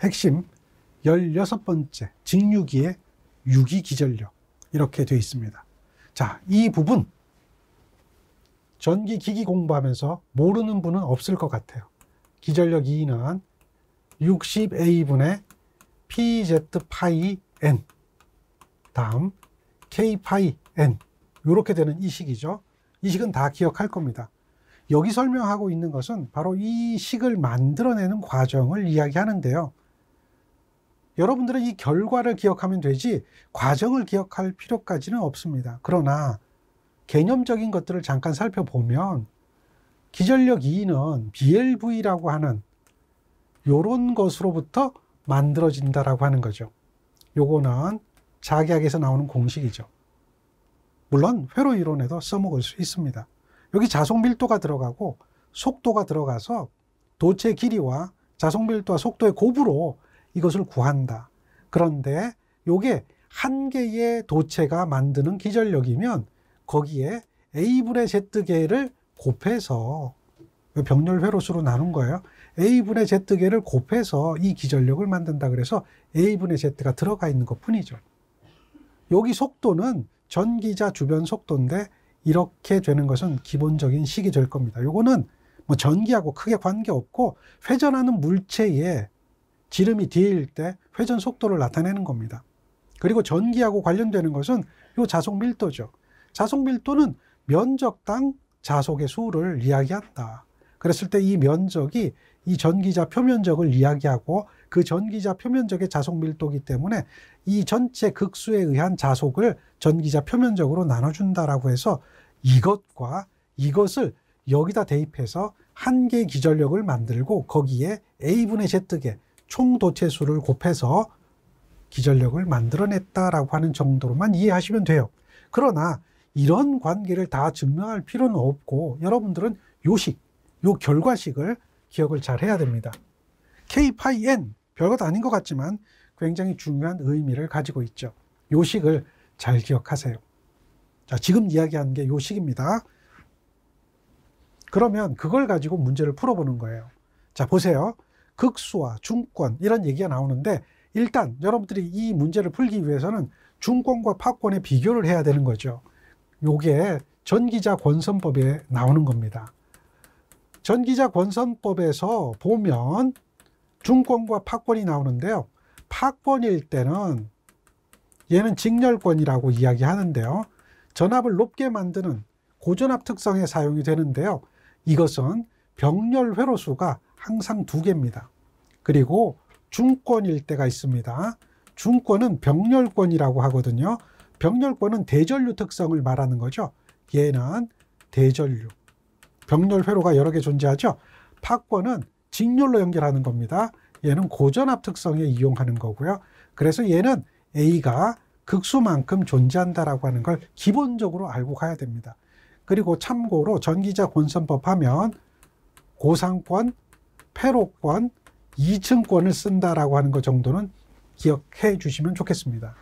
핵심 16번째 직류기의 유기 기전력 이렇게 되어 있습니다. 자, 이 부분 전기 기기 공부하면서 모르는 분은 없을 것 같아요. 기전력 2는 60A분의 PZ 파이 N 다음 K 파이 N 이렇게 되는 이 식이죠. 이 식은 다 기억할 겁니다. 여기 설명하고 있는 것은 바로 이 식을 만들어내는 과정을 이야기하는데요. 여러분들은 이 결과를 기억하면 되지 과정을 기억할 필요까지는 없습니다. 그러나 개념적인 것들을 잠깐 살펴보면 기전력 2는 BLV라고 하는 요런 것으로부터 만들어진다라고 하는 거죠. 요거는 자기학에서 나오는 공식이죠. 물론 회로 이론에도 써먹을 수 있습니다. 여기 자속 밀도가 들어가고 속도가 들어가서 도체 길이와 자속 밀도와 속도의 곱으로 이것을 구한다. 그런데 요게 한 개의 도체가 만드는 기전력이면 거기에 A분의 Z개를 곱해서 병렬 회로수로 나눈 거예요. A분의 Z개를 곱해서 이 기전력을 만든다 그래서 A분의 Z가 들어가 있는 것 뿐이죠. 여기 속도는 전기자 주변 속도인데 이렇게 되는 것은 기본적인 식이 될 겁니다. 요거는 뭐 전기하고 크게 관계없고 회전하는 물체에 지름이 D일 때 회전 속도를 나타내는 겁니다. 그리고 전기하고 관련되는 것은 요 자속 밀도죠. 자속 밀도는 면적당 자속의 수를 이야기한다. 그랬을 때 이 면적이 이 전기자 표면적을 이야기하고 그 전기자 표면적의 자속 밀도이기 때문에 이 전체 극수에 의한 자속을 전기자 표면적으로 나눠준다라고 해서 이것과 이것을 여기다 대입해서 한 개의 기전력을 만들고 거기에 A분의 Z개 총 도체수를 곱해서 기전력을 만들어냈다라고 하는 정도로만 이해하시면 돼요. 그러나 이런 관계를 다 증명할 필요는 없고 여러분들은 요식, 요 결과식을 기억을 잘 해야 됩니다. K 파이 N 별것 아닌 것 같지만 굉장히 중요한 의미를 가지고 있죠. 요식을 잘 기억하세요. 자, 지금 이야기한 게 요식입니다. 그러면 그걸 가지고 문제를 풀어보는 거예요. 자, 보세요. 극수와 중권 이런 얘기가 나오는데 일단 여러분들이 이 문제를 풀기 위해서는 중권과 파권의 비교를 해야 되는 거죠. 요게 전기자 권선법에 나오는 겁니다. 전기자 권선법에서 보면 중권과 파권이 나오는데요. 파권일 때는 얘는 직렬권이라고 이야기하는데요. 전압을 높게 만드는 고전압 특성에 사용이 되는데요. 이것은 병렬 회로수가 항상 2개입니다. 그리고 중권일 때가 있습니다. 중권은 병렬권이라고 하거든요. 병렬권은 대전류 특성을 말하는 거죠. 얘는 대전류. 병렬 회로가 여러 개 존재하죠. 파권은 직렬로 연결하는 겁니다. 얘는 고전압 특성에 이용하는 거고요. 그래서 얘는 A가 극수만큼 존재한다라고 하는 걸 기본적으로 알고 가야 됩니다. 그리고 참고로 전기자 권선법 하면 고상권, 패로권, 2층권을 쓴다라고 하는 것 정도는 기억해 주시면 좋겠습니다.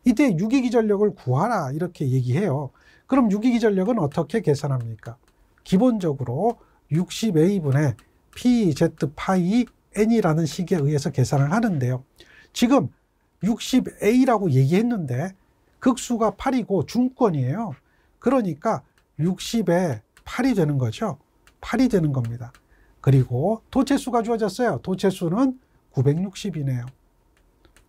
이때 유기기전력을 구하라 이렇게 얘기해요. 그럼 유기기전력은 어떻게 계산합니까? 기본적으로 60A분의 PZ 파이 N이라는 식에 의해서 계산을 하는데요. 지금 60A라고 얘기했는데 극수가 8이고 중권이에요. 그러니까 60에 8이 되는 거죠. 8이 되는 겁니다. 그리고 도체수가 주어졌어요. 도체수는 960이네요.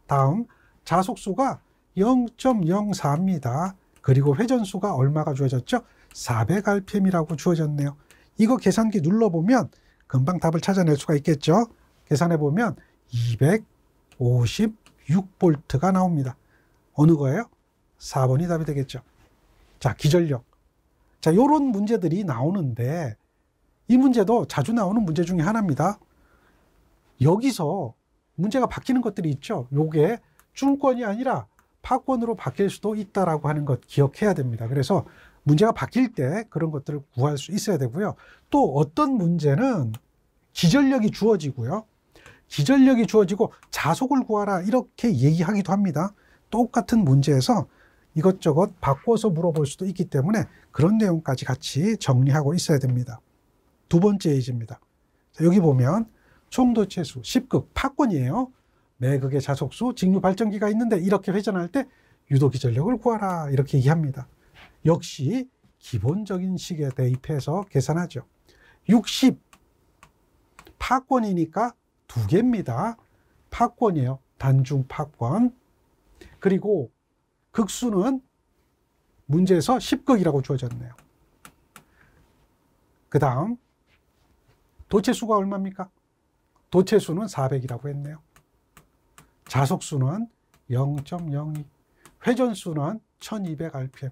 다음 자속수가 0.04입니다. 그리고 회전수가 얼마가 주어졌죠? 400rpm이라고 주어졌네요. 이거 계산기 눌러보면 금방 답을 찾아낼 수가 있겠죠? 계산해보면 256V가 나옵니다. 어느 거예요? 4번이 답이 되겠죠. 자, 기전력. 자, 요런 문제들이 나오는데 이 문제도 자주 나오는 문제 중에 하나입니다. 여기서 문제가 바뀌는 것들이 있죠. 요게 중권이 아니라 파권으로 바뀔 수도 있다라고 하는 것 기억해야 됩니다. 그래서 문제가 바뀔 때 그런 것들을 구할 수 있어야 되고요. 또 어떤 문제는 기전력이 주어지고요. 기전력이 주어지고 자속을 구하라 이렇게 얘기하기도 합니다. 똑같은 문제에서 이것저것 바꿔서 물어볼 수도 있기 때문에 그런 내용까지 같이 정리하고 있어야 됩니다. 두 번째 예제입니다. 여기 보면 총도체수 10극 파권이에요. 매극의 자속수, 직류 발전기가 있는데 이렇게 회전할 때 유도 기전력을 구하라 이렇게 얘기합니다. 역시 기본적인 식에 대입해서 계산하죠. 60 파권이니까 두 개입니다. 파권이에요. 단중 파권. 그리고 극수는 문제에서 10극이라고 주어졌네요. 그 다음 도체수가 얼마입니까? 도체수는 400이라고 했네요. 자속수는 0.02, 회전수는 1200rpm.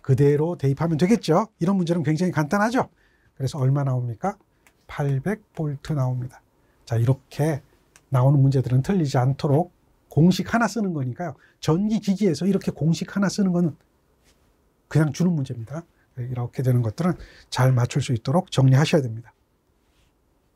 그대로 대입하면 되겠죠. 이런 문제는 굉장히 간단하죠. 그래서 얼마 나옵니까? 800V 나옵니다. 자, 이렇게 나오는 문제들은 틀리지 않도록 공식 하나 쓰는 거니까요. 전기기기에서 이렇게 공식 하나 쓰는 거는 그냥 주는 문제입니다. 이렇게 되는 것들은 잘 맞출 수 있도록 정리하셔야 됩니다.